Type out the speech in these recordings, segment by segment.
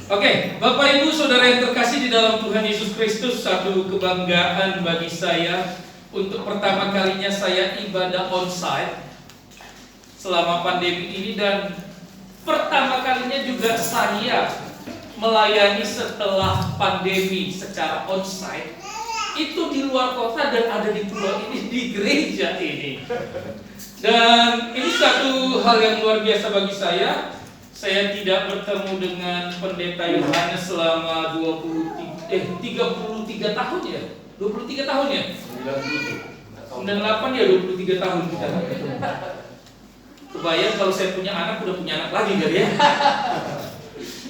Oke, Bapak Ibu Saudara yang terkasih di dalam Tuhan Yesus Kristus, satu kebanggaan bagi saya untuk pertama kalinya saya ibadah onsite selama pandemi ini, dan pertama kalinya juga saya melayani setelah pandemi secara onsite itu di luar kota dan ada di pulau ini, di gereja ini. Dan ini satu hal yang luar biasa bagi saya. Saya tidak bertemu dengan Pendeta Yohanes selama 33 tahun ya? 23 tahun ya? 98 ya, 23 tahun kita. Kebayang kalau saya punya anak, udah punya anak lagi gak ya?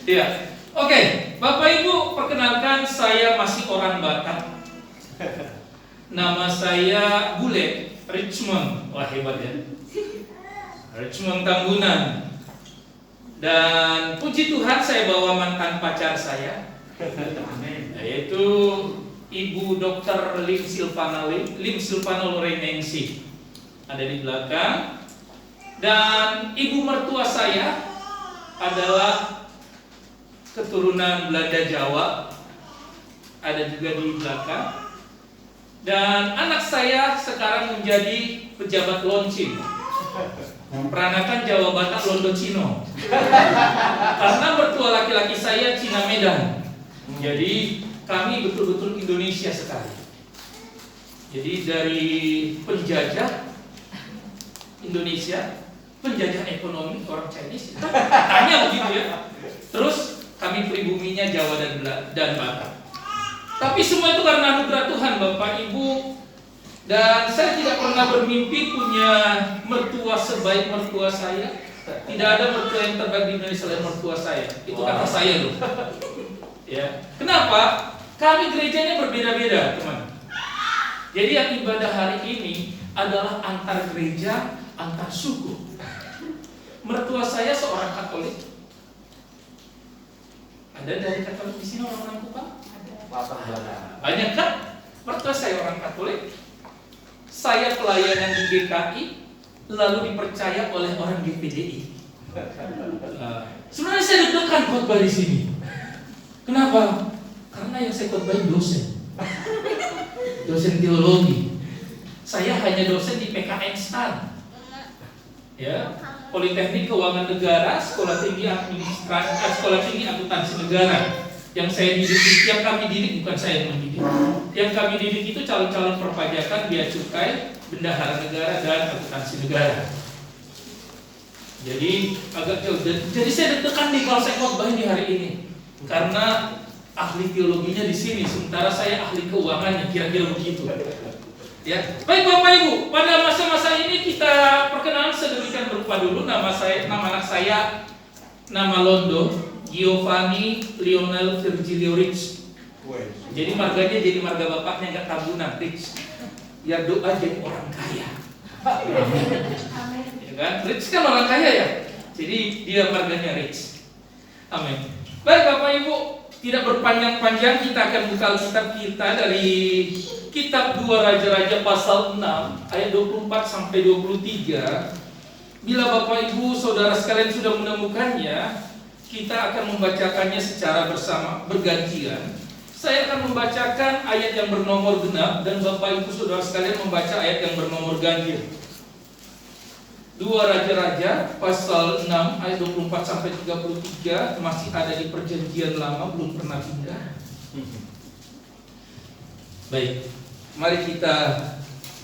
Ya. Oke, Bapak Ibu, perkenalkan saya masih orang Batak. Nama saya Bule Richmond. Wah, hebat ya. Richmond Tambunan. Dan puji Tuhan saya bawa mantan pacar saya, yaitu Ibu Dr. Lim Silvano Lorenensi, ada di belakang. Dan ibu mertua saya adalah keturunan Belanda Jawa, ada juga di belakang. Dan anak saya sekarang menjadi pejabat Loncin, peranakan Jawa Batak Londo Cino. Karena mertua laki-laki saya Cina Medan. Jadi kami betul-betul Indonesia sekali. Jadi dari penjajah Indonesia, penjajah ekonomi orang Chinese, hanya begitu ya. Terus kami pribuminya Jawa dan Batak. Tapi semua itu karena anugerah Tuhan, Bapak Ibu. Dan saya tidak pernah bermimpi punya mertua sebaik mertua saya. Tidak ada mertua yang terbaik di Indonesia selain mertua saya. Itu kata saya loh. Ya. Kenapa? Kami gerejanya berbeda-beda, teman. Jadi yang ibadah hari ini adalah antar gereja, antar suku. Mertua saya seorang Katolik. Ada dari Katolik di sini orang-orang Kupang? Ada. Banyak kan? Mertua saya orang Katolik. Saya pelayanan di GKI, lalu dipercaya oleh orang GPDI. Sebenarnya saya deg-degan khotbah di sini. Kenapa? Karena yang saya khotbahin dosen teologi. Saya hanya dosen di PKN STAN, ya, Politeknik Keuangan Negara, Sekolah Tinggi Administrasi, Sekolah Tinggi Akuntansi Negara. Yang saya didik, yang kami didik, bukan saya yang mendidik. Yang kami didik itu calon-calon perpajakan, bea cukai, bendahara negara, dan akuntansi negara. Jadi agak jauh. Jadi saya deg-degan nih kalau saya khotbah di hari ini, karena ahli teologinya di sini, sementara saya ahli keuangannya, kira-kira begitu. Ya, baik Bapak Ibu, pada masa-masa ini kita perkenalan sedemikian berupa dulu. Nama anak saya, nama Londo Giovanni Lionel Virgilio Rich. Jadi marganya jadi marga bapaknya, nggak Tambunan, Rich. Ya doa jadi orang kaya. Ya kan? Rich kan orang kaya ya. Jadi dia marganya Rich. Amin. Baik Bapak Ibu, tidak berpanjang-panjang, kita akan buka kitab kita dari kitab 2 Raja-Raja pasal 6 ayat 24 sampai 23. Bila Bapak Ibu Saudara sekalian sudah menemukannya, kita akan membacakannya secara bersama, bergantian. Saya akan membacakan ayat yang bernomor genap dan Bapak Ibu Saudara sekalian membaca ayat yang bernomor ganjil. 2 Raja-Raja pasal 6 ayat 24 sampai 33 masih ada di Perjanjian Lama, belum pernah pindah. Baik, mari kita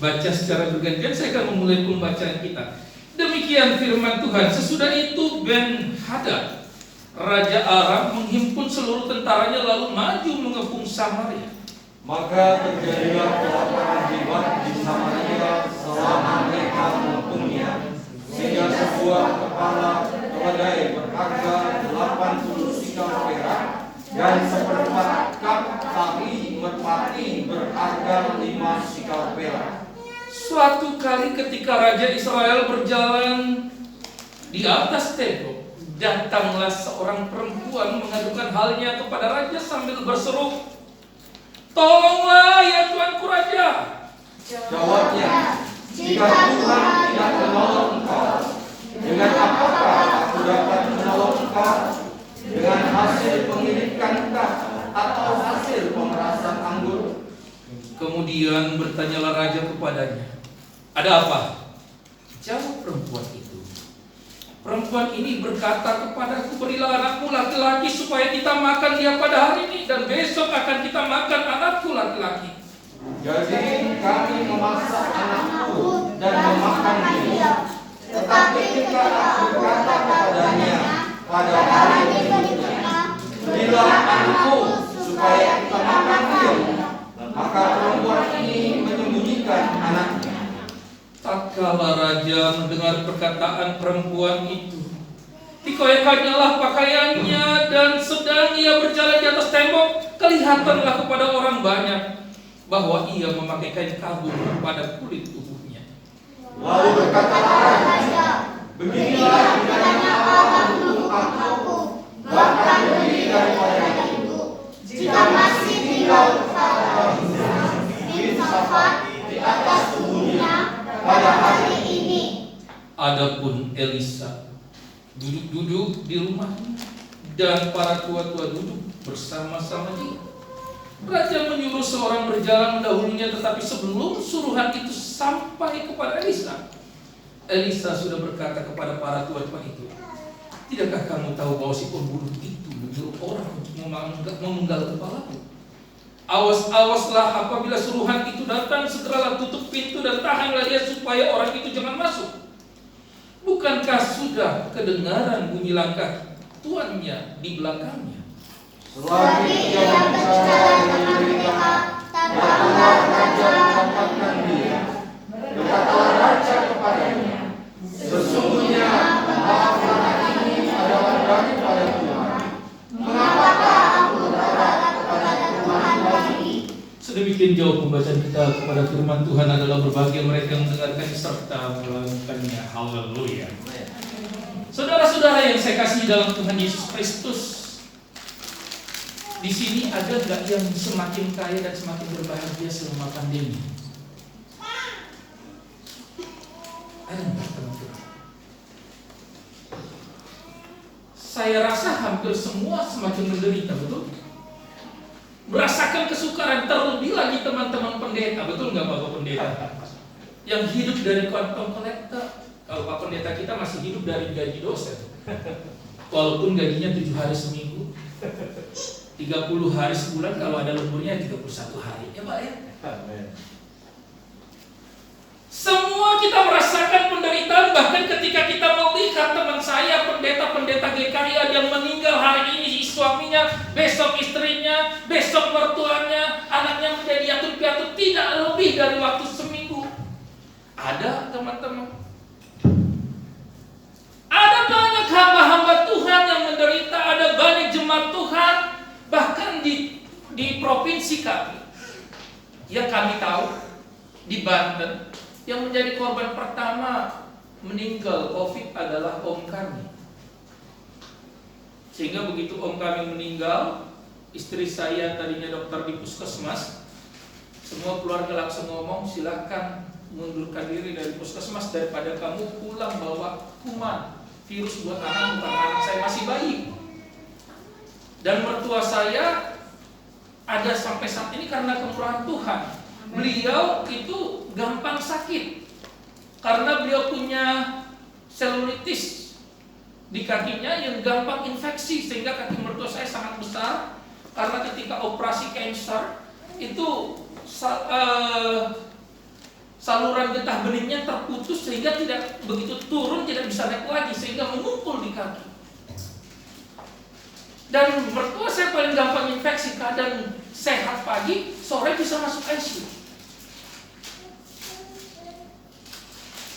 baca secara bergantian. Saya akan memulai pembacaan kita. Demikian firman Tuhan. Sesudah itu Ben-Hadad Raja Aram menghimpun seluruh tentaranya lalu maju mengepung Samaria. Maka terjadilah kelaparan hebat di Samaria selama mereka mengepungnya, sehingga sebuah kepala keledai berharga 80 sikal perak dan seperempat kap tahi merpati berharga 5 sikal perak. Suatu kali ketika Raja Israel berjalan di atas tembok, datanglah seorang perempuan mengadukan halnya kepada raja sambil berseru, "Tolonglah ya Tuanku Raja." Jawabnya, "Jika Tuhan tidak menolong engkau, dengan apakah aku dapat menolong engkau? Dengan hasil pengiriman Kemudian bertanyalah raja kepadanya, "Ada apa?" Jawab perempuan itu, "Perempuan ini berkata kepadaku, berilah anakmu laki-laki supaya kita makan dia pada hari ini, dan besok akan kita makan anakku laki-laki." Jadi kami memasak anakku dan memakan dia. Tetapi ketika aku berkata kepadanya pada hari berikutnya, berilah anakku supaya kita makan dia, maka perempuan ini menyembunyikan anaknya. Tatkala raja mendengar perkataan perempuan itu, dikoyakannya pakaiannya, dan sedang ia berjalan di atas tembok, kelihatanlah kepada orang banyak bahwa ia memakai kain kabung pada kulit tubuhnya. Lalu berkatalah raja, "Beginilah kiranya Allah untuk aku, bahkan lebih daripada itu, jika masih tinggal bin Safat di atas tubuhnya pada hari ini." Adapun Elisa duduk di rumahnya, dan para tua-tua duduk bersama-sama dia. Raja menyuruh seorang berjalan mendahulunya, tetapi sebelum suruhan itu sampai kepada Elisa, Elisa sudah berkata kepada para tua-tua itu, "Tidakkah kamu tahu bahwa si pembunuh itu menyuruh orang untuk memenggal kepalaku? Awas-awaslah, apabila suruhan itu datang, segeralah tutup pintu dan tahanlah dia supaya orang itu jangan masuk. Bukankah sudah kedengaran bunyi langkah tuannya di belakangnya?" Selagi ia berbicara dengan mereka, datanglah raja mendapatkan dia. Berkatalah raja kepadanya, "Sesungguhnya maaf anak ini adalah daripada Tuhan. Mengapakah aku berharap kepada Tuhan lagi?" Sedemikian jauh pembacaan kita kepada firman Tuhan. Adalah berbahagia mereka yang mendengarkannya serta melakukannya. Haleluya. Saudara-saudara yang saya kasih dalam Tuhan Yesus Kristus, di sini ada nggak yang semakin kaya dan semakin berbahagia selama pandemi? Ada nggak, teman-teman? Saya rasa hampir semua semakin menderita, betul? Merasakan kesukaran, terlebih lagi teman-teman pendeta, betul nggak Bapak Pendeta? Yang hidup dari kantong kolektor. Kalau Pak Pendeta kita masih hidup dari gaji dosen, walaupun gajinya 7 hari seminggu, 30 hari sebulan, kalau ada lemburnya 31 hari, ya Pak ya. Semua kita merasakan penderitaan, bahkan ketika kita melihat teman saya, pendeta-pendeta GKI yang meninggal hari ini, suaminya, besok istrinya, besok mertuanya, anaknya menjadi yatim piatu, tidak lebih dari waktu seminggu. Ada teman-teman. Ada banyak hamba-hamba Tuhan yang menderita, ada banyak jemaat Tuhan, bahkan di provinsi kami, yang kami tahu, di Banten, yang menjadi korban pertama meninggal COVID adalah om kami. Sehingga begitu om kami meninggal, istri saya tadinya dokter di puskesmas, semua keluarga langsung ngomong, "Silakan mundurkan diri dari puskesmas daripada kamu pulang bawa kuman virus buat anak, karena anak saya masih bayi." Dan mertua saya ada sampai saat ini karena kemurahan Tuhan. Beliau itu gampang sakit karena beliau punya selulitis di kakinya yang gampang infeksi, sehingga kaki mertua saya sangat besar. Karena ketika operasi cancer itu saluran getah benihnya terputus, sehingga tidak begitu turun, tidak bisa naik lagi, sehingga mengumpul di kaki. Dan mertua saya paling gampang infeksi, kadang sehat pagi, sore bisa masuk ICU.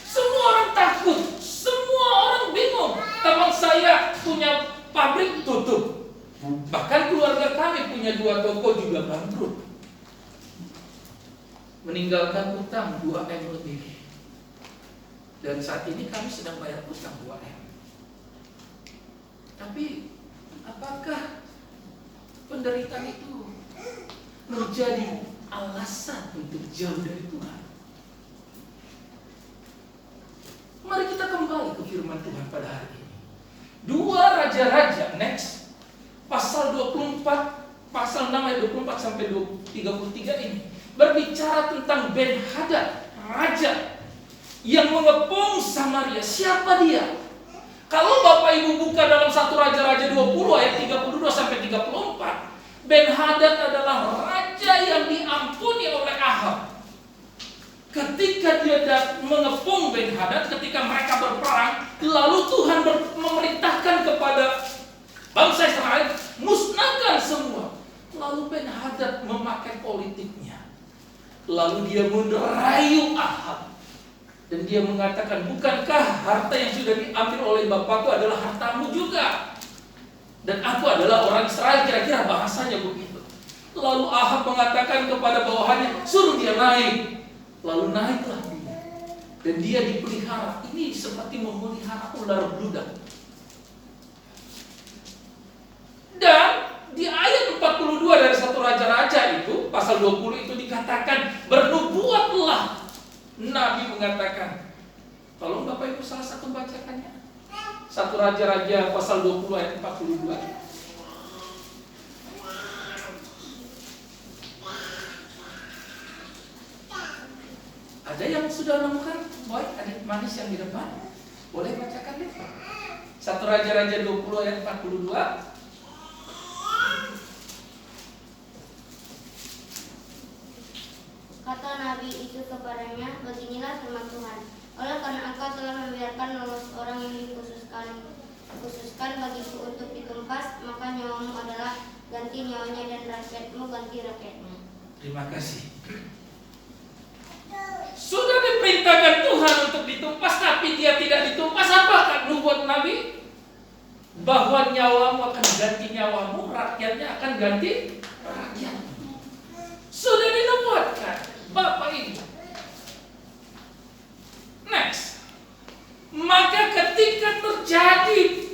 Semua orang takut, semua orang bingung. Teman saya punya pabrik tutup, bahkan keluarga kami punya 2 toko juga bangkrut, meninggalkan utang 2M lebih. Dan saat ini kami sedang bayar utang 2M. Tapi apakah penderitaan itu menjadi alasan untuk jauh dari Tuhan? Mari kita kembali ke firman Tuhan pada hari ini. 2 Raja-Raja, next, pasal 24, pasal 6 ayat 24 sampai 33 ini berbicara tentang Ben-Hadad, raja yang mengepung Samaria. Siapa dia? Kalau Bapak Ibu buka dalam 1 Raja-Raja 20 ayat 32 sampai 34, Ben-Hadad adalah raja yang diampuni oleh Ahab. Ketika dia mengepung Ben-Hadad, ketika mereka berperang, lalu Tuhan memerintahkan kepada bangsa Israel, musnahkan semua. Lalu Ben-Hadad memakai politiknya. Lalu dia merayu Ahab. Dan dia mengatakan, bukankah harta yang sudah diambil oleh bapakku adalah hartamu juga? Dan aku adalah orang Israel, kira-kira bahasanya begitu. Lalu Ahab mengatakan kepada bawahannya, suruh dia naik. Lalu naiklah dia. Dan dia dipelihara. Ini seperti memelihara ular beludak. Dan di ayat 42 dari 1 Raja-Raja itu, pasal 20 itu dikatakan, bernubuatlah. Nabi mengatakan, tolong Bapak Ibu salah satu bacakannya. 1 Raja-Raja pasal 20 ayat 42. Ada yang sudah menemukan? Boy, adik manis yang di depan, boleh bacakan deh. 1 Raja-Raja 20 ayat 42. Kata Nabi itu kepadanya, beginilah firman Tuhan. Oleh karena engkau telah membiarkan lolos orang yang dikhususkan bagiku untuk ditumpas, maka nyawamu adalah ganti nyawanya dan rakyatmu ganti rakyatmu. Terima kasih. Sudah diperintahkan Tuhan untuk ditumpas, tapi dia tidak ditumpas. Apakah nubuat Nabi? Bahwa nyawamu akan ganti nyawamu, rakyatnya akan ganti rakyatmu. Sudah dinubuatkan, Bapak Ibu. Next. Maka ketika terjadi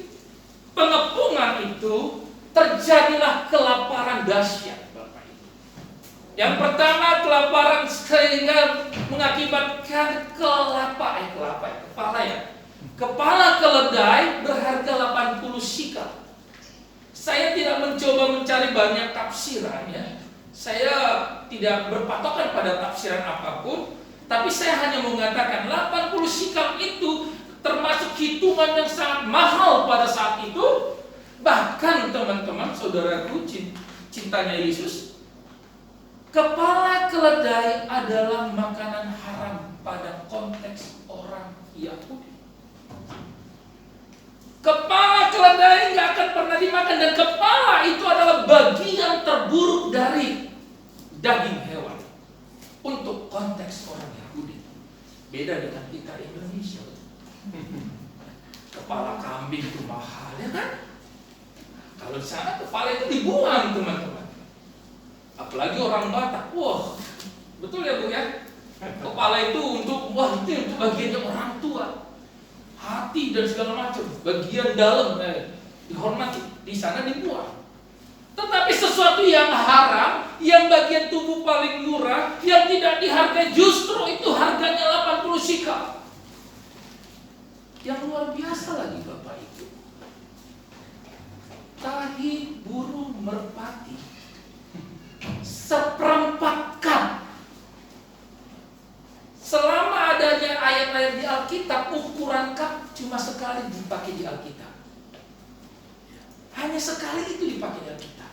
pengepungan itu, terjadilah kelaparan dahsyat. Yang pertama, kelaparan sehingga mengakibatkan kepala keledai berharga 80 sikal. Saya tidak mencoba mencari banyak tafsiran ya. Saya tidak berpatokan pada tafsiran apapun, tapi saya hanya mengatakan 80 sikal itu termasuk hitungan yang sangat mahal pada saat itu. Bahkan teman-teman, saudaraku cintanya Yesus, kepala keledai adalah makanan haram pada konteks orang Yahudi. Kepala keledai nggak akan pernah dimakan, dan kepala itu adalah bagian terburuk dari daging hewan untuk konteks orang Yahudi. Beda dengan kita Indonesia. Kepala kambing itu mahal, ya kan? Kalau di sana kepala itu dibuang, teman-teman. Apalagi orang Batak, wah, betul ya Bu ya? Kepala itu untuk bagiannya orang tua, hati dan segala macam, bagian dalam dihormati, di sana dibuang. Tetapi sesuatu yang haram, yang bagian tubuh paling murah, yang tidak dihargai, justru itu harganya 80 sikal. Yang luar biasa lagi Bapak Ibu, tahi burung merpati seperempat cup. Selama adanya ayat-ayat di Alkitab, ukuran cup cuma sekali dipakai di Alkitab. Hanya sekali itu dipakai di Alkitab.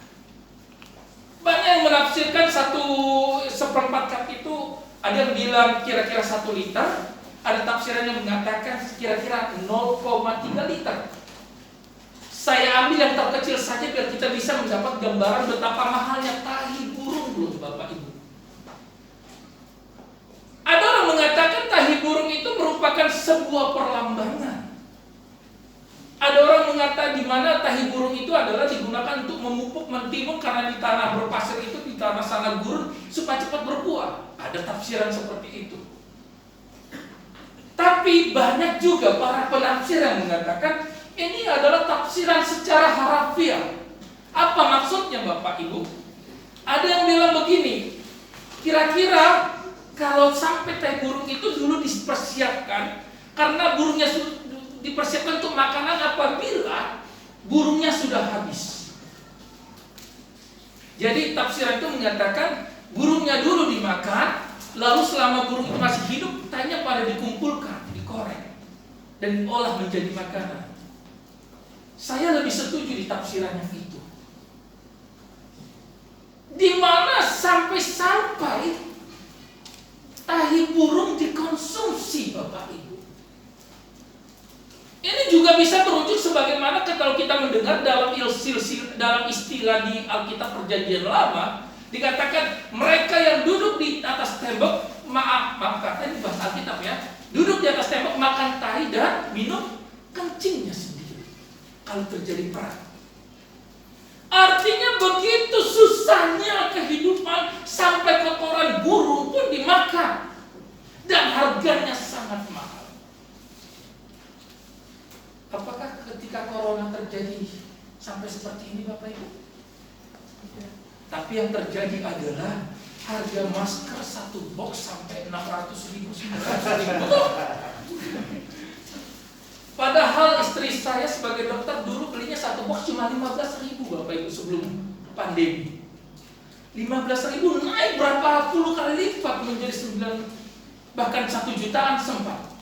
Banyak yang menafsirkan seperempat cup itu, ada yang bilang kira-kira 1 liter, ada tafsiran yang mengatakan kira-kira 0,3 liter. Saya ambil yang terkecil saja biar kita bisa mendapat gambaran betapa mahalnya tahi burung loh Bapak Ibu. Ada orang mengatakan tahi burung itu merupakan sebuah perlambangan. Ada orang mengatakan di mana tahi burung itu adalah digunakan untuk memupuk, mentimun, karena di tanah berpasir itu, di tanah sangat gurun, supaya cepat berbuah. Ada tafsiran seperti itu. Tapi banyak juga para penafsir yang mengatakan ini adalah tafsiran secara harafiah. Apa maksudnya Bapak Ibu? Ada yang bilang begini, kira-kira kalau sampai tahi burung itu dulu dipersiapkan, karena burungnya dipersiapkan untuk makanan apabila burungnya sudah habis. Jadi tafsiran itu mengatakan Burungnya dulu dimakan, lalu selama burung itu masih hidup, tanya pada dikumpulkan, dikorek, dan diolah menjadi makanan. Saya lebih setuju di tafsiran yang itu. Di mana sampai-sampai tahi burung dikonsumsi, Bapak Ibu. Ini juga bisa terujuk sebagaimana kalau kita mendengar dalam istilah di Alkitab Perjanjian Lama, dikatakan mereka yang duduk di atas tembok, maaf kata ini bahasa Alkitab ya, duduk di atas tembok makan tahi dan minum kencingnya sendiri kalau terjadi perang. Artinya begitu susahnya kehidupan sampai kotoran burung pun dimakan dan harganya sangat mahal. Apakah ketika corona terjadi sampai seperti ini, Bapak Ibu? Tapi yang terjadi adalah harga masker satu box sampai 600.000, 900.000. Padahal istri saya sebagai dokter dulu belinya satu box cuma 15.000, Bapak Ibu, sebelum pandemi. 15.000 naik berapa puluh kali lipat menjadi 9, bahkan 1 jutaan sempat.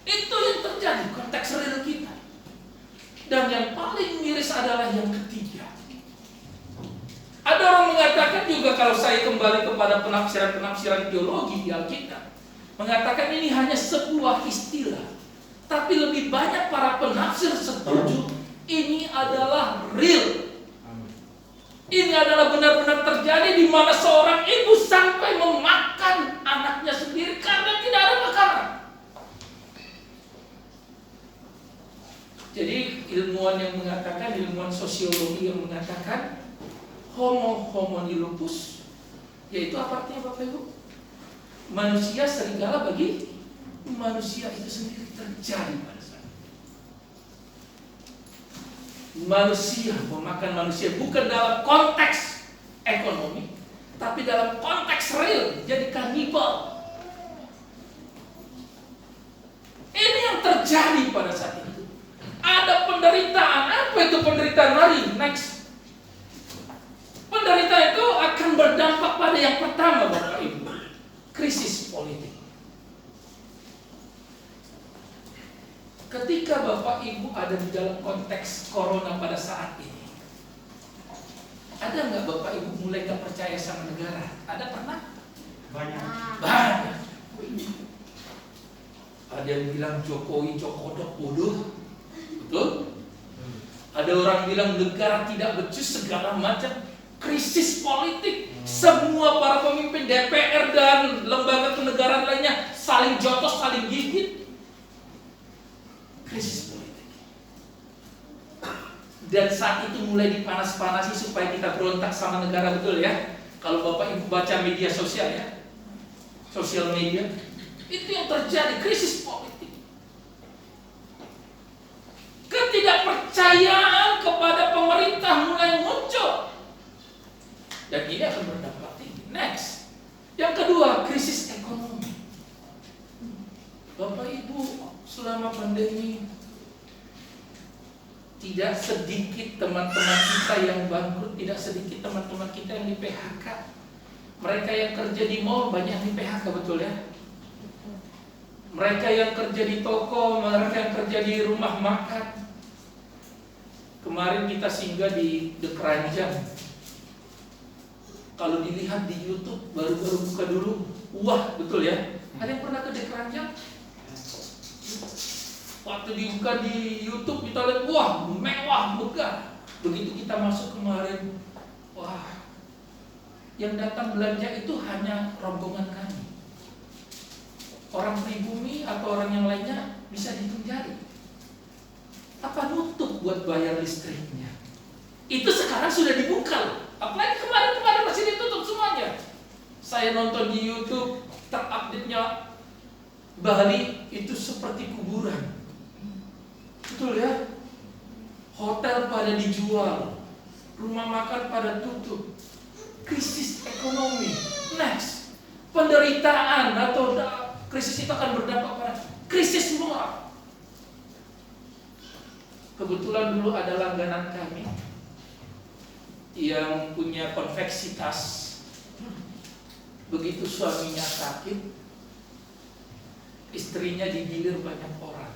Itu yang terjadi konteks real kita. Dan yang paling miris adalah yang ketiga. Ada orang mengatakan juga, kalau saya kembali kepada penafsiran teologi di Alkitab, mengatakan ini hanya sebuah istilah. Tapi lebih banyak para penafsir setuju ini adalah real. Ini adalah benar-benar terjadi, di mana seorang ibu sampai memakan anaknya sendiri karena tidak ada makanan. Jadi ilmuwan yang mengatakan, ilmuwan sosiologi yang mengatakan homo homini lupus, yaitu apa artinya, Bapak Ibu? Manusia serigala bagi manusia itu sendiri terjadi pada saat itu. Manusia memakan manusia bukan dalam konteks ekonomi, tapi dalam konteks real, jadi kanibal. Ini yang terjadi pada saat itu. Ada penderitaan. Apa itu penderitaan? Mari next. Penderitaan itu akan berdampak pada yang pertama, Bapak Ibu, krisis politik. Ketika Bapak Ibu ada di dalam konteks corona pada saat ini, ada nggak Bapak Ibu mulai gak percaya sama negara? Ada pernah? Banyak. Ada yang bilang Jokowi Jokodok bodoh. Betul? Ada orang bilang negara tidak becus, segala macam. Krisis politik. Semua para pemimpin DPR dan lembaga kenegaraan lainnya saling jotos, saling gigit. Krisis politik. Dan saat itu mulai dipanas-panasi supaya kita berontak sama negara, betul ya? Kalau Bapak Ibu baca media sosial ya, sosial media, itu yang terjadi, krisis politik. Ketidakpercayaan kepada pemerintah mulai muncul. Dan ini akan berdampak tinggi. Next. Yang kedua, krisis ekonomi. Bapak Ibu, selama pandemi tidak sedikit teman-teman kita yang bangkrut, tidak sedikit teman-teman kita yang di PHK. Mereka yang kerja di mall banyak yang di PHK, betul ya? Mereka yang kerja di toko, mereka yang kerja di rumah makan. Kemarin kita singgah di The Keranjang. Kalau dilihat di YouTube, baru-baru buka dulu, wah, betul ya? Ada yang pernah ke The Keranjang? Waktu dibuka di YouTube kita lihat, wah, mewah, megah. Begitu kita masuk kemarin, wah, yang datang belanja itu hanya rombongan kami. Orang pribumi atau orang yang lainnya bisa dihitung jari. Apa nutup buat bayar listriknya? Itu sekarang sudah dibuka. Apalagi kemarin masih ditutup semuanya. Saya nonton di YouTube, terupdate-nya Bali itu seperti kuburan. Betul ya? Hotel pada dijual, rumah makan pada tutup. Krisis ekonomi. Next. Penderitaan atau krisis itu akan berdampak pada krisis moral. Kebetulan dulu ada langganan kami yang punya konveksi tas Begitu suaminya sakit, istrinya digilir banyak orang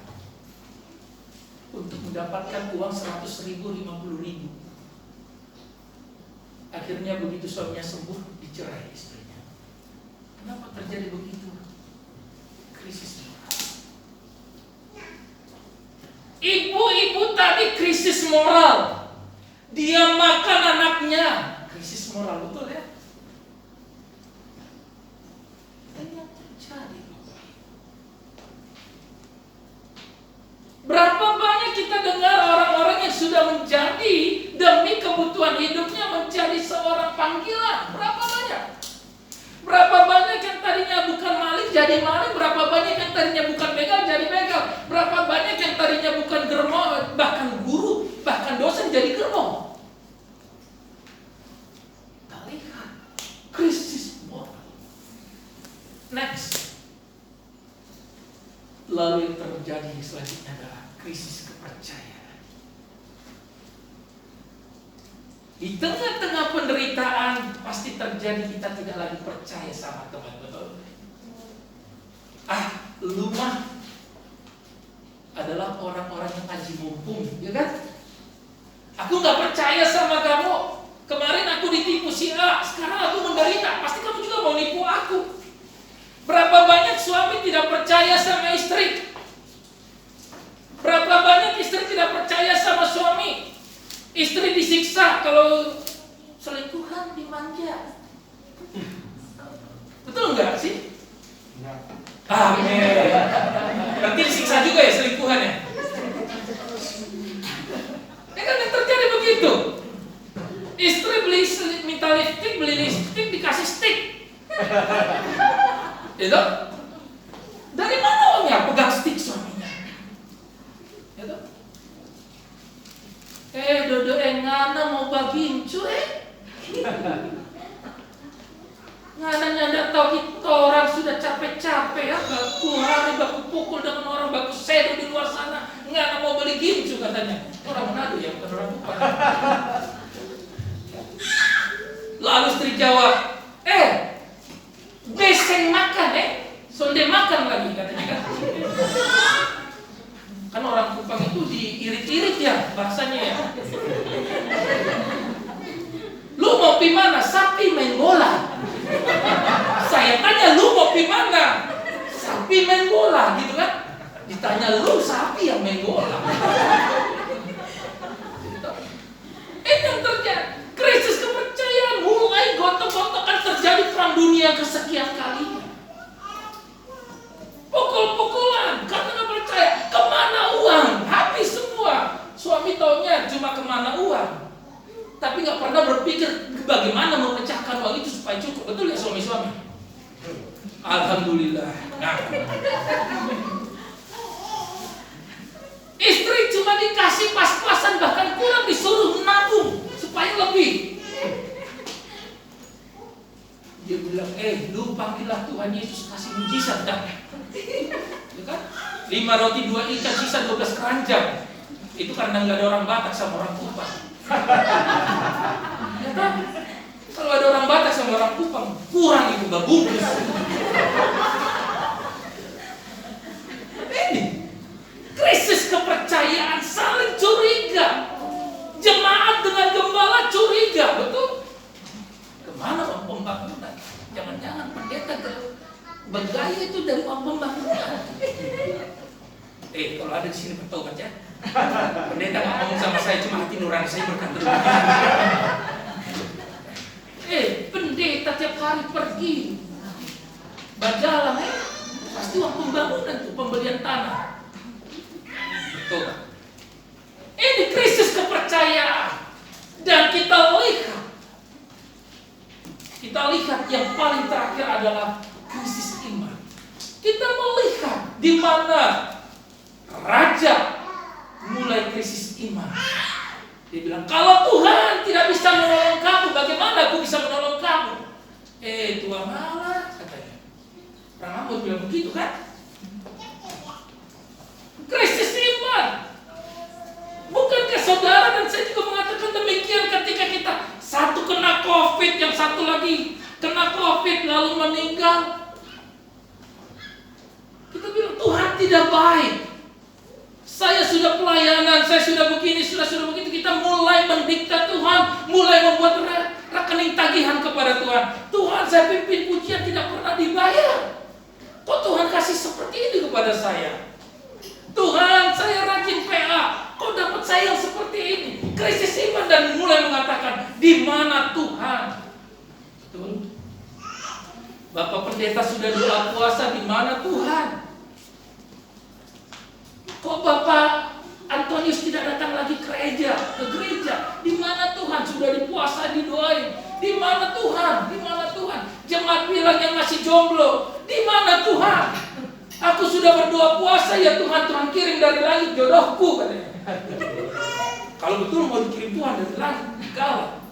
untuk mendapatkan uang 100.000, 50.000. Akhirnya begitu suaminya sembuh, dicerai istrinya. Kenapa terjadi begitu? Krisis moral. Ibu-ibu tadi krisis moral. Dia makan anaknya, krisis moral, betul ya? Dan yang terjadi, berapa banyak kita dengar orang-orang yang sudah menjadi demi kebutuhan hidupnya menjadi seorang panggilan? Berapa banyak? Berapa banyak yang tadinya bukan maling jadi maling? Berapa banyak yang tadinya bukan begal jadi begal? Berapa banyak yang tadinya bukan germo, bahkan guru, bahkan dosen jadi germo? Kita lihat krisis moral. Next. Lalu yang terjadi selanjutnya adalah krisis kepercayaan. Di tengah-tengah penderitaan pasti terjadi kita tidak lagi percaya sama teman, betul? Lu mah adalah orang-orang yang aji mumpung, ya kan? Aku nggak percaya sama kamu. Kemarin aku ditipu si A, sekarang aku menderita. Pasti kamu juga mau nipu aku. Berapa banyak suami tidak percaya sama istri? Berapa banyak istri tidak percaya sama suami? Istri disiksa kalau selingkuhan dimanja. Betul nggak sih? Amin. Berarti disiksa juga ya selingkuhan ya? Ya kan yang terjadi begitu. Istri minta lipstick, beli lipstick dikasih stick. Itu dari mana uangnya? Pegang stick suaminya. Itu. Dodo ngana mau bagiin cuy. Ngana ndak tahu kita orang sudah capek-capek ya, baku hari baku pukul dengan orang baku sedo di luar sana. Ngana mau beli gincu katanya. Orang Manado ya, bukan orang Kupang. Lalu istri jawab, beseng makan sonde makan lagi katanya kan. Kan orang Kupang itu diirit-irit ya bahasanya ya. Lu mau pi mana? Sapi main bola. Saya tanya lu mau pi mana? Sapi main bola gitu kan. Ditanya lu sapi yang main bola. Ini yang terjadi. Krisis kepercayaan mulai gontok-gontokan terjadi perang dunia kesekian kalinya. Pukul-pukulan karena nggak percaya. Kemana uang? Habis semua. Suami taunya cuma kemana uang, tapi nggak pernah berpikir bagaimana memecahkan uang itu supaya cukup. Betul ya suami-suami? Alhamdulillah. Nah. Istri cuma dikasih pas-pasan, bahkan kurang disuruh nabung supaya lebih. Dia bilang, lu panggillah Tuhan Yesus kasih mujizat dah. Ya kan? 5 roti 2 ikan sisa 12 keranjang. Itu karena nggak ada orang Batak sama orang Kupang. Ya kan? Kalau ada orang Batak sama orang Kupang, kurang itu gak bungkus. Ini krisis kepercayaan, saling curiga. Jemaat dengan gembala curiga, betul? Kemana uang pembangunan? Jangan-jangan pendeta bergaya itu dari uang pembangunan. Kalau ada di sini bertobat ya. Pendeta nggak ngomong sama saya, cuma hati nurani saya berkata. Pendeta tiap hari pergi berjalan, pasti uang pembangunan tuh, pembelian tanah. Betul. Ini krisis kepercayaan. Dan kita lihat yang paling terakhir adalah krisis iman. Kita melihat di mana raja mulai krisis iman. Dia bilang, kalau Tuhan tidak bisa menolong kamu, bagaimana aku bisa menolong kamu? Tuhan malah katanya. Orang Amos bilang begitu kan? Krisis iman. Bukankah saudara dan saya juga mengatakan demikian ketika kita satu kena COVID, yang satu lagi kena COVID lalu meninggal. Kita bilang Tuhan tidak baik. Saya sudah pelayanan, saya sudah begini, sudah begitu. Kita mulai mendikta Tuhan, mulai membuat rekening tagihan kepada Tuhan. Tuhan, saya pimpin pujian tidak pernah dibayar. Kok Tuhan kasih seperti ini kepada saya? Tuhan, saya rajin PA, kok dapat saya yang seperti ini? Krisis iman dan mulai mengatakan, di mana Tuhan? Betul. Bapak pendeta sudah doa puasa, di mana Tuhan? Kok Bapak Antonius tidak datang lagi ke gereja? Di mana Tuhan? Sudah dipuasa, didoain. Di mana Tuhan? Di mana Tuhan? Jemaat bilang yang masih jomblo, di mana Tuhan? Aku sudah berdoa puasa, ya Tuhan, Tuhan kirim dari langit jodohku, katanya. Kalau betul mau dikirim Tuhan dari langit, gawat.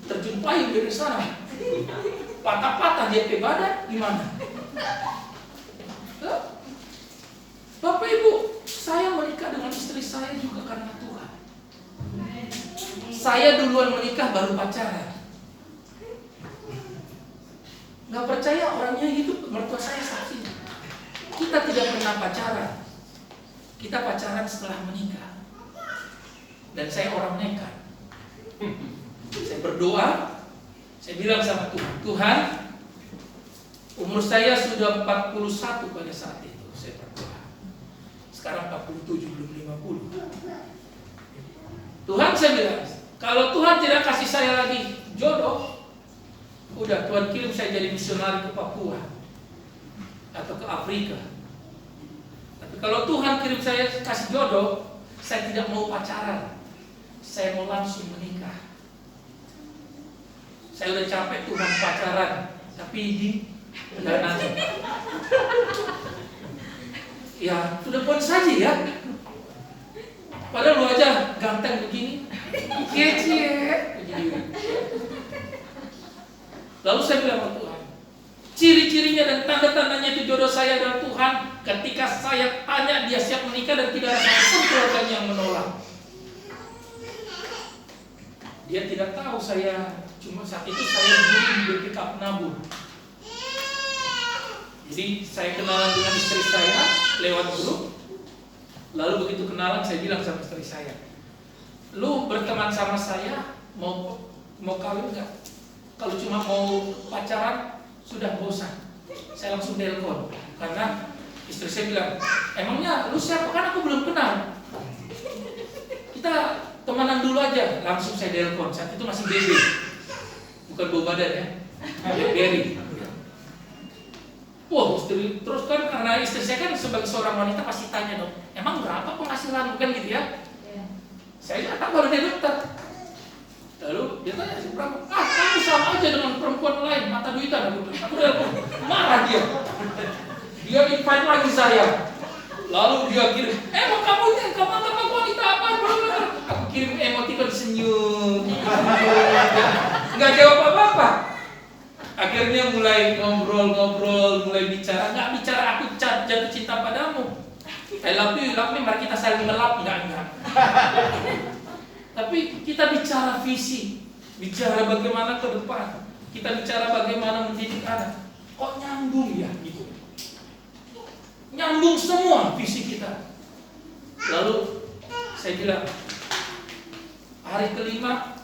Terjun payung dari sana. Patah-patah dia ke badan, gimana? Bapak Ibu, saya menikah dengan istri saya juga karena Tuhan. Saya duluan menikah baru pacaran. Gak percaya orangnya hidup, mertua saya saksi. Kita tidak pernah pacaran. Kita pacaran setelah menikah. Dan saya orang nekat. Saya berdoa, saya bilang sama Tuhan, Tuhan, umur saya sudah 41 pada saat itu. Saya berdoa. Sekarang 47, belum 50. Tuhan, saya bilang, kalau Tuhan tidak kasih saya lagi jodoh, udah Tuhan kirim saya jadi misionari ke Papua atau ke Afrika. Tapi kalau Tuhan kirim saya kasih jodoh, saya tidak mau pacaran. Saya mau langsung menikah. Saya udah capek Tuhan pacaran, tapi ini enggak nanti. Ya, sudah pun saja ya. Padahal lu aja ganteng begini. Cie. Lalu saya bilang sama Tuhan, ciri-cirinya dan tanda-tandanya itu jodoh saya dan Tuhan. Ketika saya tanya, dia siap menikah dan tidak ada satupun keluarganya yang menolak. Dia tidak tahu saya, cuma saat itu saya dulu di BPK Penabur. Jadi saya kenalan dengan istri saya lewat grup. Lalu begitu kenalan, saya bilang sama istri saya, lu berteman sama saya, mau kawin nggak? Kalau cuma mau pacaran, sudah bosan. Saya langsung telepon, karena istri saya bilang, emangnya lu siapa? Kan aku belum kenal. Kita temenan dulu aja. Langsung saya telepon. Saat itu masih baby, bukan bau badan ya, baby. Wah, terus kan karena istri saya kan sebagai seorang wanita pasti tanya dong, emang berapa penghasilan, bukan gitu ya? Saya kata baru dia dokter. Lalu dia tanya, berapa? Kamu sama aja dengan perempuan lain, mata duitan. Aku telepon, marah dia. Dia invite lagi saya. Lalu dia kirim, emang kamu wanita apa? Aku kirim emoticon senyum. Nggak jawab apa-apa. Akhirnya mulai ngobrol, mulai bicara. Nggak bicara aku jatuh cinta padamu. I love you, mari kita saling melap. Enggak. Tapi kita bicara visi, bicara bagaimana ke depan, kita bicara bagaimana mendidik anak. Kok nyambung ya gitu? Nyambung semua visi kita. Lalu saya bilang, hari kelima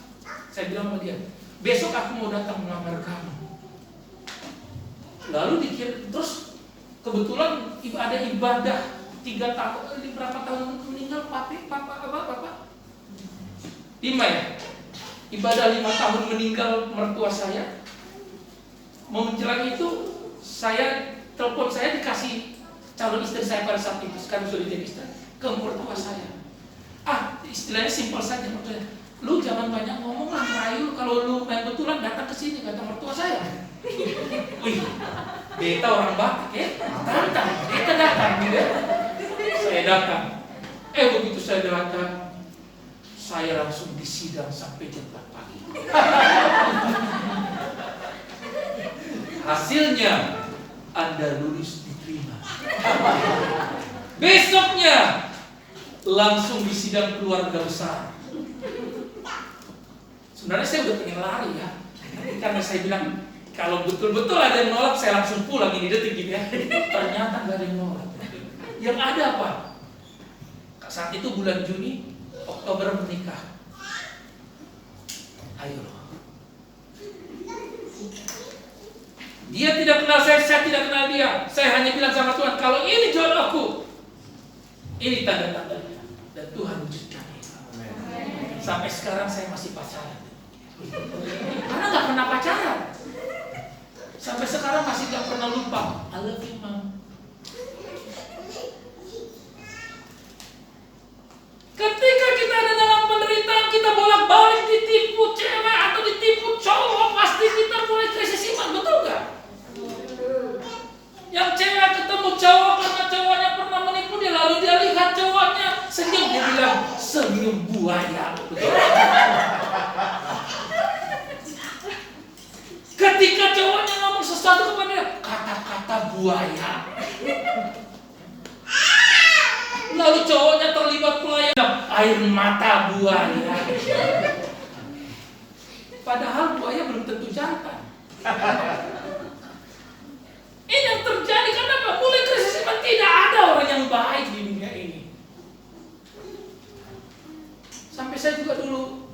saya bilang sama dia, besok aku mau datang melamar kamu. Lalu dikira, terus kebetulan ada ibadah 3 tahun, berapa tahun meninggal Bapak? 5 ya? Ibadah 5 tahun meninggal mertua saya. Mau menjelang itu, telepon saya dikasih calon istri saya pada saat itu, sekarang sudah jadi istri, ke mertua saya. Istilahnya simpel saja, maksudnya, lu jangan banyak ngomong lah, merayu, kalau lu betulan datang ke sini, kata mertua saya. Wih, beta orang Batak ya, tantang, beta datang gitu. Saya datang. Begitu saya datang, saya langsung disidang sampai jam 4 pagi. Hasilnya, Anda lulus diterima. Besoknya langsung disidang keluarga besar. Sebenarnya saya udah pengen lari ya, karena saya bilang Kalau betul-betul ada yang nolak, saya langsung pulang ini detik gitu ya. Ternyata nggak ada yang nolak. Yang ada apa? Saat itu bulan Juni, Oktober menikah. Ayo loh. Dia tidak kenal saya tidak kenal dia. Saya hanya bilang sama Tuhan, kalau ini jodohku, ini tanda-tandanya. Dan Tuhan wujudkan itu. Sampai sekarang saya masih pacaran. Karena nggak pernah pacaran. Sampai sekarang masih nggak pernah lupa. I love you, Mom. Ketika kita ada dalam penderitaan, kita bolak-balik ditipu cewek atau ditipu cowok, pasti kita mulai krisis iman, betul nggak? Yang cewek ketemu cowok karena cowoknya pernah menipu dia, lalu dia lihat cowoknya senyum, dia bilang senyum buaya, betul? Ketika cowoknya ngomong sesuatu kepada dia, kata-kata buaya. Lalu cowoknya terlibat pelayanan, air mata buaya. Padahal buaya belum tentu jantan. Ini yang terjadi karena apa? Mulai krisis iman, tidak ada orang yang baik di dunia ini. Sampai saya juga dulu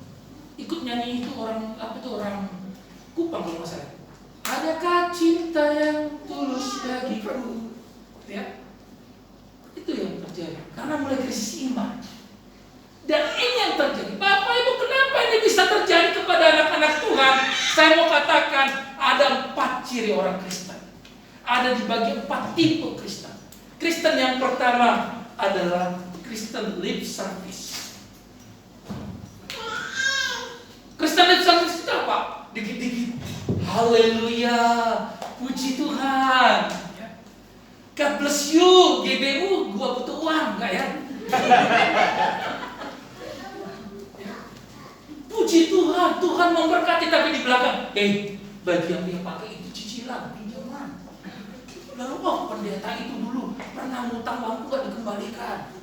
ikut nyanyi itu orang Kupang kalau nggak salah. Adakah cinta yang tulus bagiku? Ya, itu yang terjadi karena mulai krisis iman. Dan ini yang terjadi. Bapak Ibu, kenapa ini bisa terjadi kepada anak-anak Tuhan? Saya mau katakan ada 4 ciri orang Kristen. Ada di bagi 4 tipe Kristen. Kristen yang pertama adalah Kristen lip service. Kristen lip service itu apa? Dikit-dikit, haleluya, puji Tuhan, God bless you, GBU, gua butuh uang, enggak ya? Puji Tuhan, Tuhan memberkati, tapi di belakang, baju yang dia pakai itu cicilan, pinjaman. Lalu, pendeta itu dulu pernah ngutang uangku gak dikembalikan.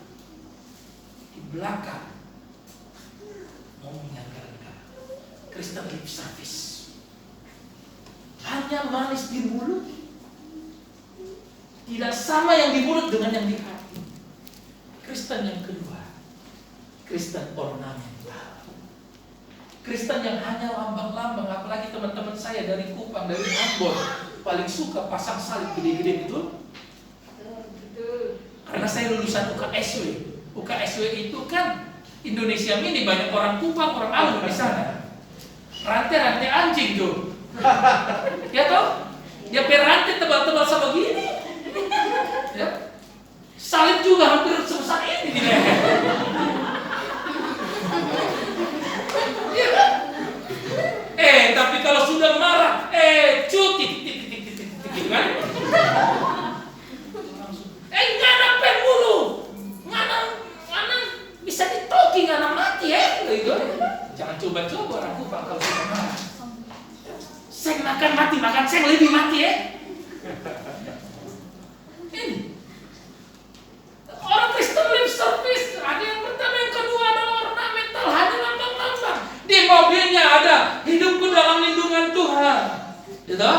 Di belakang, ngomongnya gara-gara Kristen lip service. Hanya manis di mulut, tidak sama yang di mulut dengan yang di hati. Kristen yang kedua, Kristen ornamental. Kristen yang hanya lambang-lambang, apalagi teman-teman saya dari Kupang, dari Ambon, paling suka pasang salib gede-gede, betul? Karena saya lulusan UKSW. UKSW itu kan Indonesia Mini, banyak orang Kupang, orang Ambon di sana. Rantai-rantai anjing tuh. Ya toh? Dia perantai tebal-tebal sama gini. Ya. Salib juga hampir sebesar ini di leher. Ya kan? Tapi kalau sudah marah, cuti, gitu kan? Ngana pen mulu, ngana bisa ditoki, ngana mati gitu. Jangan coba-coba orang Kupang kalau sudah marah. Seng makan mati, makan seng lebih mati Ini orang Kristen lip service. Ada yang pertama, yang kedua adalah ornamental, hanya lambang-lambang. Di mobilnya ada hidupku dalam lindungan Tuhan, gitu?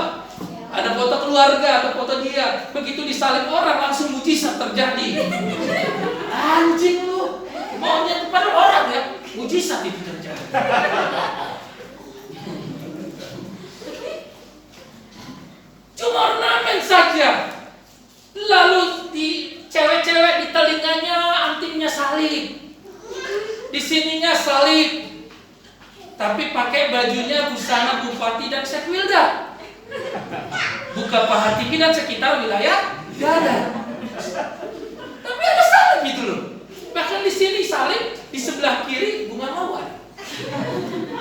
Ada foto keluarga, ada foto dia. Begitu disalib orang, langsung mujizat terjadi. Anjing lu, maunya kepada orang ya, mujizat itu terjadi. Cuma ornamen saja. Lalu di cewek-cewek di telinganya antingnya salib, di sininya salib, tapi pakai bajunya busana bupati dan Sekwilda, buka paha tinggi dan sekitar wilayah dada. Tapi ada salib gitu loh. Bahkan di sini salib, di sebelah kiri bunga mawar.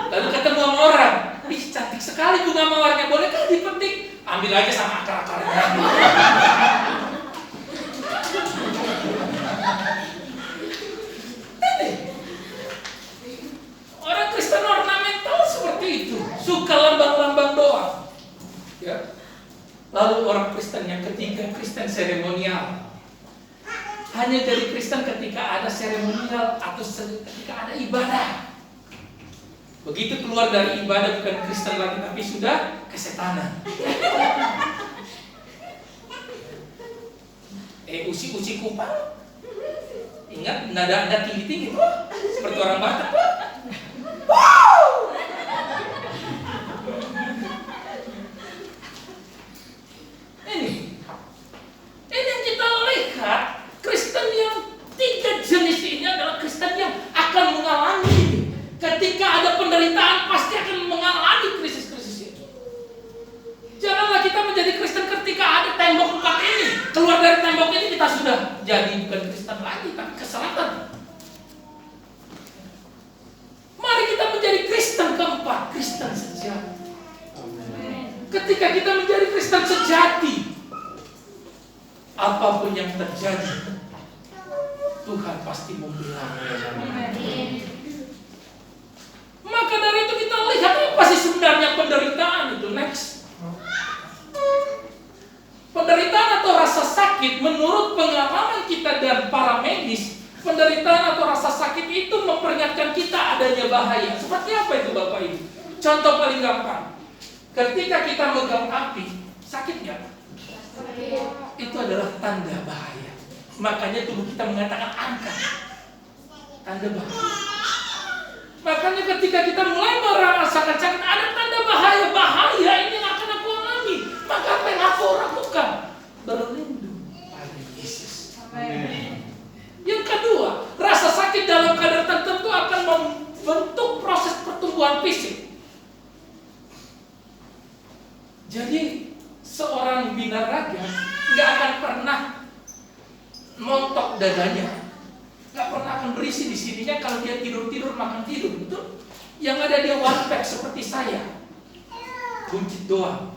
Lalu ketemu sama orang, cantik sekali bunga mawarnya, bolehkah dipetik? Ambil aja sama akar-akarnya. Orang Kristen ornamental seperti itu, suka lambang-lambang doang. Ya. Lalu orang Kristen yang ketiga, Kristen seremonial. Hanya jadi Kristen ketika ada seremonial atau ketika ada ibadah. Begitu keluar dari ibadah bukan Kristen lagi, tapi sudah kesetanan. Usi-usi kupang. Ingat nada tinggi-tinggi tuh, seperti orang Batak tuh. Wow! Ini yang kita lihat, Kristen yang 3 jenis ini adalah Kristen yang akan mengalami. Ketika ada penderitaan pasti akan mengalami krisis-krisis itu. Janganlah kita menjadi Kristen ketika ada tembok 4 ini. Keluar dari tembok ini kita sudah jadi bukan Kristen lagi, tapi keselatan. Mari kita menjadi Kristen keempat, Kristen sejati. Ketika kita menjadi Kristen sejati, apapun yang terjadi, Tuhan pasti membela. Maka dari itu kita lihat apa sih sebenarnya penderitaan itu. Next. Penderitaan atau rasa sakit menurut pengalaman kita dan para medis, penderitaan atau rasa sakit itu memperingatkan kita adanya bahaya. Seperti apa itu Bapak Ibu? Contoh paling gampang. Ketika kita megang api, sakit nggak? Itu adalah tanda bahaya. Makanya tubuh kita mengatakan angkat. Tanda bahaya. Makanya ketika kita mulai merasakan sakit, ada tanda bahaya. Bahaya ini yang akan aku alami. Maka apa yang aku lakukan? Berlindung pada Yesus. Yang kedua, rasa sakit dalam kadar tertentu akan membentuk proses pertumbuhan fisik. Jadi seorang binaraga nggak akan pernah montok dadanya, nggak pernah akan berisi di sininya kalau dia tidur makan tidur, betul? Yang ada dia one pack seperti saya, buncit doang.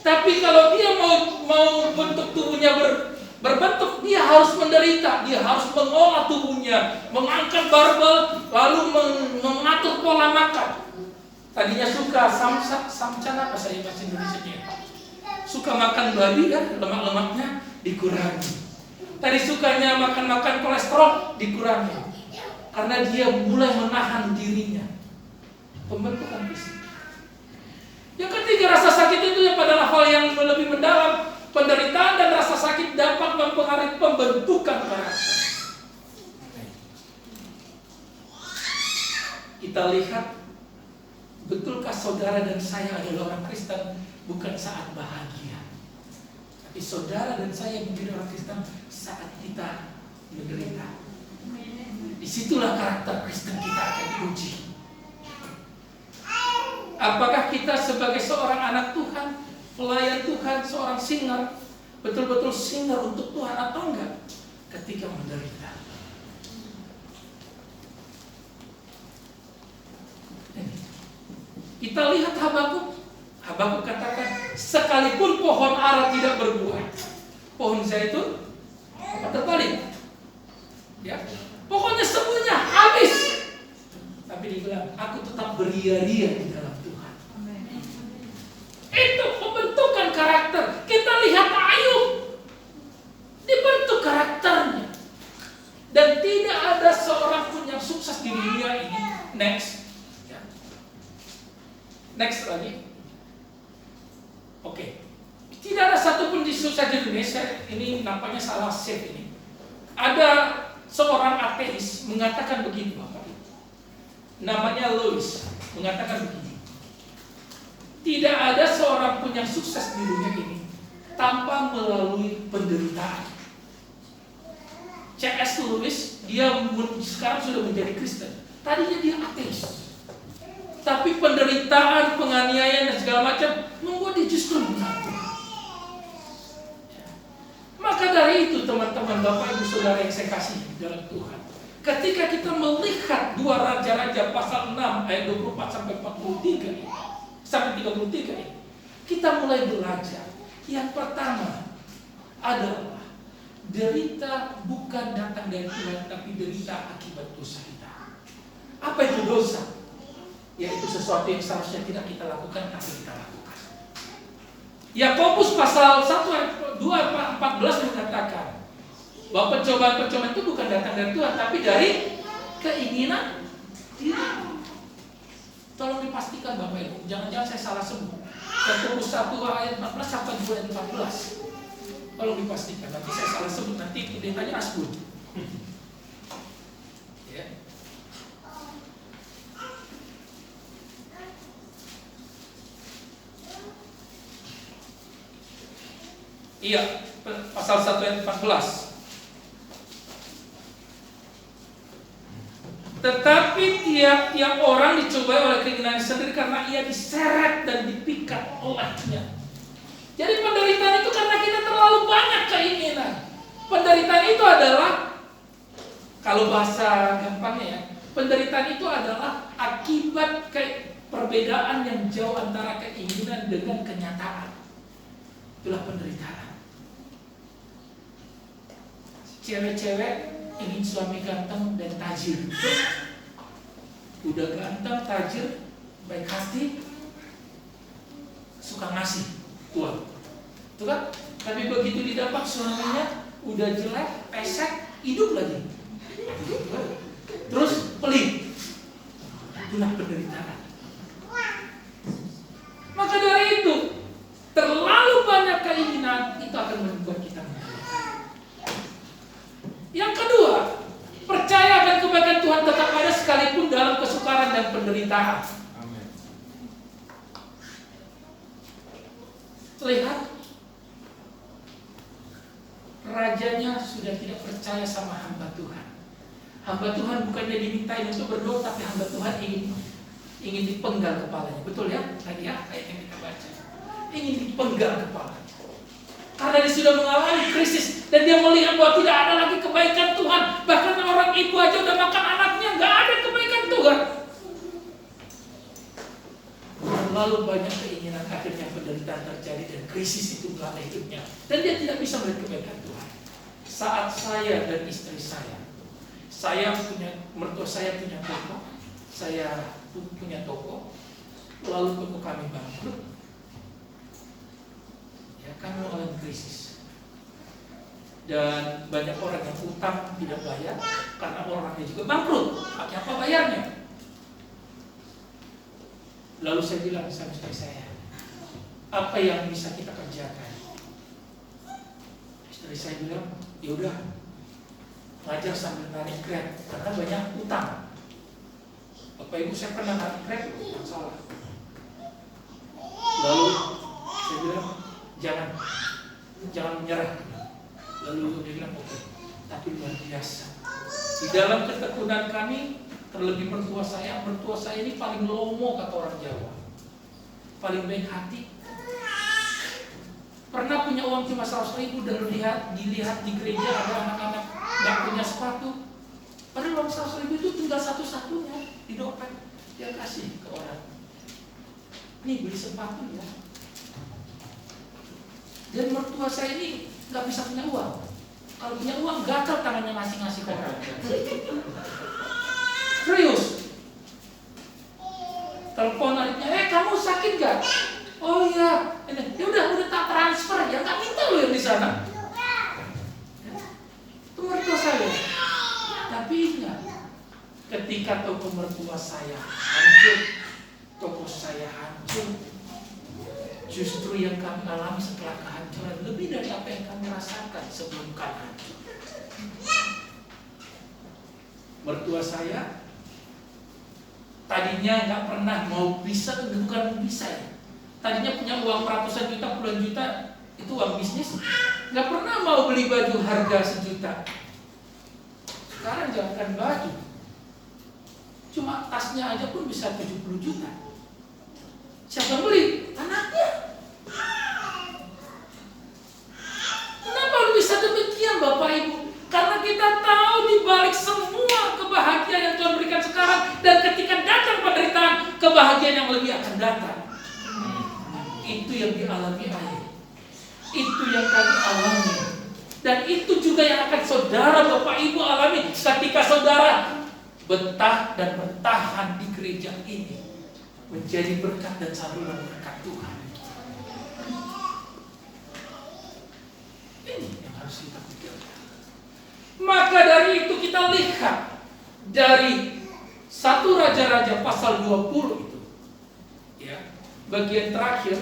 Tapi kalau dia mau bentuk tubuhnya berbentuk, dia harus menderita, dia harus mengolah tubuhnya, mengangkat barbel, lalu mengatur pola makan. Tadinya suka samcan apa saya bahasa Indonesia-nya? Suka makan babi kan, lemak-lemaknya dikurangi. Tadi sukanya makan kolesterol dikurangi. Karena dia mulai menahan dirinya. Pembentukan fisik. Yang ketiga, rasa sakit itu adalah hal yang lebih mendalam. Penderitaan dan rasa sakit dapat mempengaruhi pembentukan karakter. Kita lihat, betulkah saudara dan saya adalah orang Kristen bukan saat bahagia, tapi saudara dan saya menjadi orang Kristen saat kita menderita. Disitulah karakter Kristen kita akan diuji. Apakah kita sebagai seorang anak Tuhan, pelayan Tuhan, seorang singer, betul-betul singer untuk Tuhan atau enggak ketika menderita? Kita lihat Habakuk katakan, sekalipun pohon ara tidak berbuah, pohon zaitun terbalik, ya, pokoknya semuanya habis. Tapi dibilang, aku tetap beria-ria di dalam Tuhan. Itu pembentukan karakter. Kita lihat Ayub, dibentuk karakternya, dan tidak ada seorang pun yang sukses di dunia ini. Next lagi. Oke. Tidak ada satupun di sukses di Indonesia. Ini nampaknya salah save ini. Ada seorang ateis mengatakan begini, Bapak. Namanya Louis, mengatakan begini. Tidak ada seorang pun yang sukses di dunia ini tanpa melalui penderitaan. C.S. Lewis, dia sekarang sudah menjadi Kristen. Tadinya dia ateis. Tapi penderitaan, penganiayaan dan segala macam membuat dia justru mengaku. Maka dari itu teman-teman, Bapak Ibu Saudara yang saya kasih dalam Tuhan, ketika kita melihat 2 Raja-Raja pasal 6 ayat 24 sampai 33 sampai 33 ini, kita mulai belajar. Yang pertama adalah derita bukan datang dari Tuhan, tapi derita akibat dosa kita. Apa itu dosa? Yaitu sesuatu yang seharusnya tidak kita lakukan, tapi kita lakukan. Yakobus pasal 1 ayat 2:14 mengatakan bahwa pencobaan-pencobaan itu bukan datang dari Tuhan, tapi dari keinginan diri. Tolong dipastikan Bapak Ibu, jangan-jangan saya salah sebut. Yakobus 1 ayat 14 sampai 2 ayat 14. Tolong dipastikan, nanti saya salah sebut, nanti pendetanya asbun. Ya. Iya, pasal 1 ayat 14. Tetapi tiap-tiap orang dicobai oleh keinginannya sendiri karena ia diseret dan dipikat olehnya. Jadi penderitaan itu karena kita terlalu banyak keinginan. Penderitaan itu adalah, kalau bahasa gampangnya ya, penderitaan itu adalah akibat perbedaan yang jauh antara keinginan dengan kenyataan. Itulah penderitaan. Cewek-cewek ingin suami ganteng dan tajir. Udah ganteng, tajir, baik hati, suka ngasih uang. Itu kan? Tapi begitu didapat suaminya udah jelek, pesek, hidup lagi. Terus pelit. Itulah penderitaan. Maka dari itu, terlalu banyak keinginan itu akan membuat kita menderita. Yang kedua, percaya akan kebaikan Tuhan tetap ada sekalipun dalam kesukaran dan penderitaan. Amin. Lihat, rajanya sudah tidak percaya sama hamba Tuhan. Hamba Tuhan bukannya dimintain untuk berdoa, tapi hamba Tuhan ingin dipenggal kepalanya. Betul ya? Tadi ya ayat yang kita baca. Ingin dipenggal kepalanya. Karena dia sudah mengalami krisis dan dia melihat bahwa tidak ada lagi kebaikan Tuhan. Bahkan orang ibu aja udah makan anaknya, nggak ada kebaikan Tuhan. Terlalu banyak keinginan, akhirnya penderitaan terjadi dan krisis itu melanda hidupnya. Dan dia tidak bisa melihat kebaikan Tuhan. Saat saya dan istri mertua saya punya toko, saya punya toko, lalu toko kami bangkrut. Kami mengalami krisis dan banyak orang yang utang tidak bayar karena orangnya juga bangkrut. Pakai apa bayarnya? Lalu saya bilang sama istri saya, apa yang bisa kita kerjakan? Istri saya bilang, ya udah, ngajar sambil narik Grab karena banyak utang. Bapak Ibu, saya pernah narik Grab, tak salah. Lalu saya bilang, jangan menyerah. Lalu dia bilang oke, tapi luar biasa. Di dalam ketekunan kami, terlebih mertua saya ini paling lomo kata orang Jawa, paling baik hati. Pernah punya uang cuma 100.000 dan dilihat di gereja ada anak-anak nggak punya sepatu. Padahal uang 100.000 itu tinggal satu-satunya di dompet, dia kasih ke orang. Nih beli sepatu ya. Dan mertua saya ini nggak bisa punya uang. Kalau punya uang gatal tangannya ngasih ke orang. Serius. Telepon adiknya, kamu sakit gak? Oh iya. Ya udah tak transfer ya, nggak minta lo yang di sana. Itu mertua saya. Tapi ingat, ketika toko mertua saya hancur, toko saya hancur, justru yang kami alami setelah kehancuran lebih dari apa yang kami rasakan sebelum kami hancur. Mertua saya tadinya nggak pernah bukan bisa ya. Tadinya punya uang ratusan juta, puluhan juta, itu uang bisnis. Nggak pernah mau beli baju harga 1 juta. Sekarang jangankan baju, cuma tasnya aja pun bisa 70 juta. Siapa beli? Anaknya. Kenapa bisa demikian Bapak Ibu? Karena kita tahu di balik semua kebahagiaan yang Tuhan berikan sekarang, dan ketika datang penderitaan, kebahagiaan yang lebih akan datang. Itu yang dialami ayah. Itu yang kami alami. Dan itu juga yang akan saudara Bapak Ibu alami ketika saudara betah dan bertahan di gereja ini, menjadi berkat dan saluran berkat Tuhan. Ini yang harus kita pikirkan. Maka dari itu kita lihat dari 1 Raja-Raja pasal 20 itu, Ya, bagian terakhir.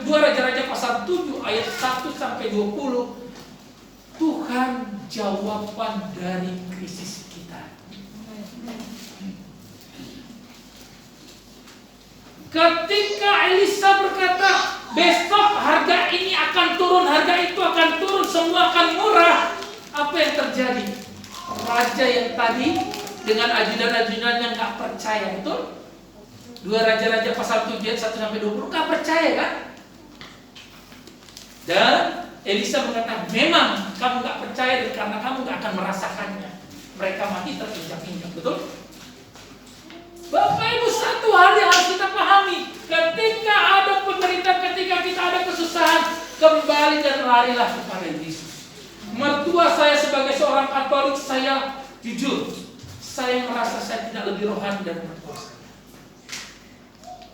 Dua Raja-Raja pasal 7 ayat 1 sampai 20. Tuhan jawaban dari krisis kita. Ketika Elisa berkata, besok harga ini akan turun, harga itu akan turun, semua akan murah. Apa yang terjadi? Raja yang tadi dengan ajudan-ajudan yang gak percaya, betul? 2 Raja-Raja pasal 7 ayat 1 sampai 20 gak percaya kan? Dan Elisa mengatakan, memang kamu gak percaya karena kamu gak akan merasakannya. Mereka mati terinjak-injak, betul? Bapak Ibu, satu hal yang harus kita pahami, ketika ada penderitaan, ketika kita ada kesusahan, kembali dan larilah kepada Yesus. Mertua saya sebagai seorang Katolik, saya jujur, saya merasa saya tidak lebih rohani dari mertua saya.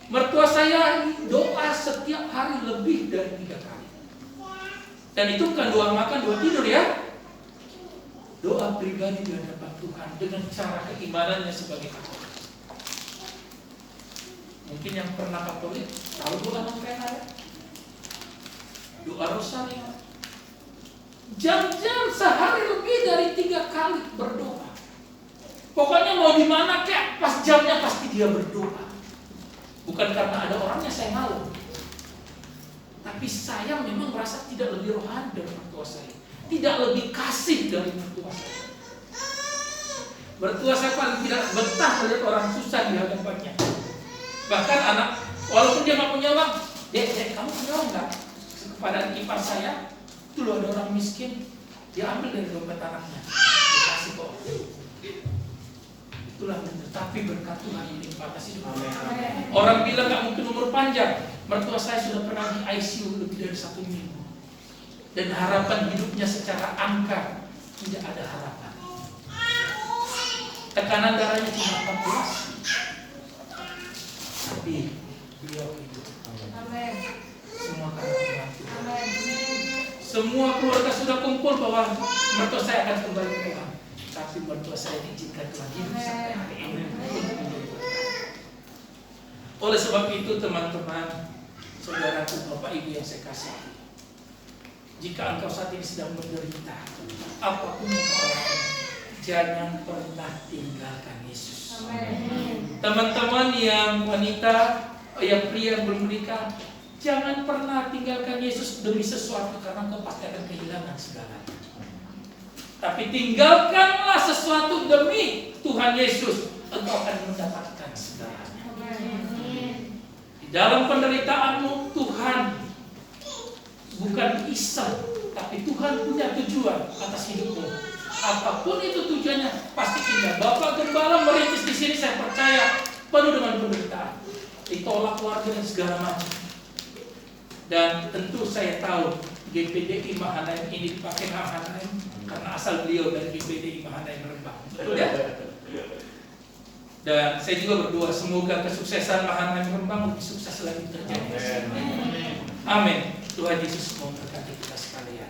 Mertua saya doa setiap hari lebih dari 3 kali. Dan itu bukan doa makan, doa tidur ya. Doa pribadi di hadapan Tuhan dengan cara keimanannya sebagai Katolik. Mungkin yang pernah Katolik tahu doa novena ya? Doa rosario. Jam-jam sehari lebih dari 3 kali berdoa. Pokoknya mau di mana kek, pas jamnya pasti dia berdoa. Bukan karena ada orangnya saya malu, tapi saya memang merasa tidak lebih rohani dari mertua saya, tidak lebih kasih dari mertua saya. Mertua saya paling tidak betah melihat orang susah di hadapannya. Bahkan anak, walaupun dia nggak punya uang, dek kamu punya uang nggak? Kepada ipar saya, itu loh ada orang miskin, dia ambil dari dompet anaknya, dia kasih kok. Itulah benar, tapi berkat Tuhan ini batasi hidup. Orang bilang nggak mungkin umur panjang. Mertua saya sudah pernah di ICU lebih dari 1 minggu, dan harapan hidupnya secara angka tidak ada harapan. Tekanan darahnya cuma 14. Tapi beliau hidup. Semua karena Tuhan. Semua keluarga sudah kumpul bahwa mertua saya akan kembali ke Tuhan. Tapi mertua saya diizinkan Tuhan hidup sampai hari ini. Oleh sebab itu teman-teman, saudaraku, Bapak Ibu yang saya kasihi, jika engkau saat ini sedang menderita, apapun yang kau alami, jangan pernah tinggalkan Yesus. Teman-teman yang wanita, yang pria yang belum menikah, jangan pernah tinggalkan Yesus demi sesuatu, karena engkau pasti akan kehilangan segalanya. Tapi tinggalkanlah sesuatu demi Tuhan Yesus, engkau akan mendapatkan segalanya. Di dalam penderitaanmu, Tuhan bukan iseng, tapi Tuhan punya tujuan atas hidupmu. Apapun itu tujuannya, pasti indah. Bapak Gembala merintis di sini, saya percaya penuh dengan penderitaan, ditolak keluarga dan segala macam. Dan tentu saya tahu GPDI Mahanaim ini dipakai Mahanaim karena asal beliau dari GPDI Mahanaim Rembang. Betul ya? Dan saya juga berdoa semoga kesuksesan Mahanaim Rembang lebih sukses lagi terjadi. Amin. Tuhan Yesus memberkati kita sekalian.